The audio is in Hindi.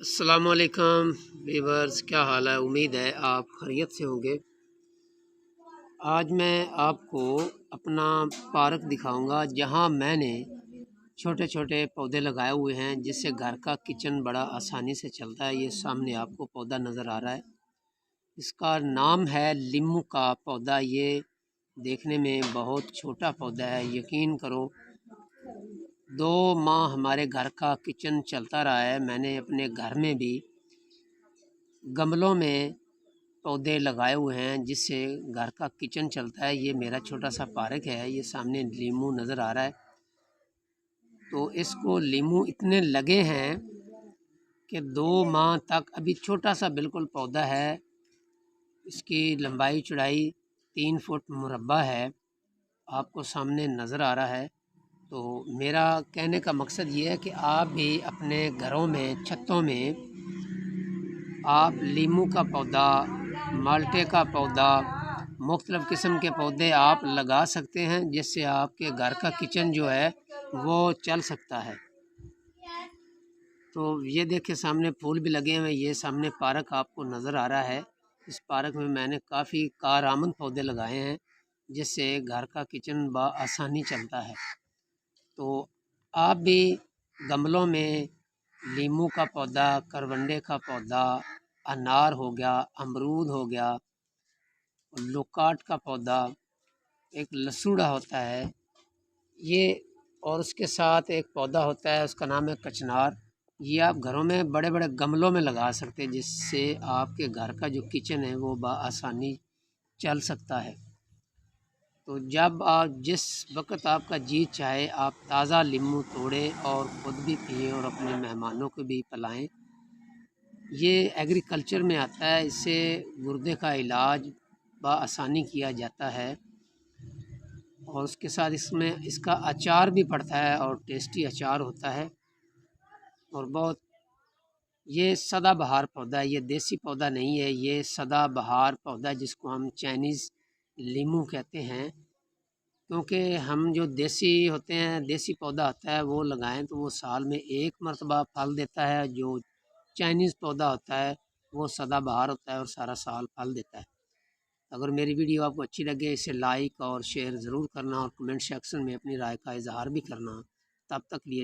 अस्सलामुअलैकुम वीवर्स, क्या हाल है। उम्मीद है आप खैरियत से होंगे। आज मैं आपको अपना पार्क दिखाऊंगा जहां मैंने छोटे छोटे पौधे लगाए हुए हैं जिससे घर का किचन बड़ा आसानी से चलता है। ये सामने आपको पौधा नज़र आ रहा है, इसका नाम है लीमू का पौधा। ये देखने में बहुत छोटा पौधा है, यकीन करो 2 माह हमारे घर का किचन चलता रहा है। मैंने अपने घर में भी गमलों में पौधे लगाए हुए हैं जिससे घर का किचन चलता है। ये मेरा छोटा सा पार्क है, ये सामने लीमू नज़र आ रहा है। तो इसको लीमू इतने लगे हैं कि 2 माह तक, अभी छोटा सा बिल्कुल पौधा है, इसकी लंबाई चौड़ाई 3 फुट मुरब्बा है, आपको सामने नज़र आ रहा है। तो मेरा कहने का मकसद ये है कि आप भी अपने घरों में, छतों में आप लीमू का पौधा, माल्टे का पौधा, मुख्तलिफ़ किस्म के पौधे आप लगा सकते हैं जिससे आपके घर का किचन जो है वो चल सकता है। तो ये देखिए सामने फूल भी लगे हुए हैं। ये सामने पार्क आपको नज़र आ रहा है। इस पार्क में मैंने काफ़ी कारआमद पौधे लगाए हैं जिससे घर का किचन आसानी चलता है। तो आप भी गमलों में लीमू का पौधा, करवंडे का पौधा, अनार हो गया, अमरूद हो गया, लोकाट का पौधा, एक लसूड़ा होता है ये, और उसके साथ एक पौधा होता है उसका नाम है कचनार। ये आप घरों में बड़े बड़े गमलों में लगा सकते हैं जिससे आपके घर का जो किचन है वो आसानी चल सकता है। तो जब आप, जिस वक्त आपका जी चाहे, आप ताज़ा नींबू तोड़ें और ख़ुद भी पिएँ और अपने मेहमानों को भी पिलाएं। ये एग्रीकल्चर में आता है, इससे गुर्दे का इलाज आसानी किया जाता है। और उसके साथ इसमें इसका अचार भी पड़ता है और टेस्टी अचार होता है। और बहुत, ये सदाबहार पौधा है, ये देसी पौधा नहीं है, ये सदाबहार पौधा जिसको हम चाइनीज़ लीमू कहते हैं। क्योंकि हम जो देसी होते हैं, देसी पौधा होता है वो लगाएं तो वो साल में एक मरतबा फल देता है। जो चाइनीज़ पौधा होता है वो सदाबहार होता है और सारा साल फल देता है। अगर मेरी वीडियो आपको अच्छी लगे इसे लाइक और शेयर ज़रूर करना और कमेंट सेक्शन में अपनी राय का इजहार भी करना। तब तक लिए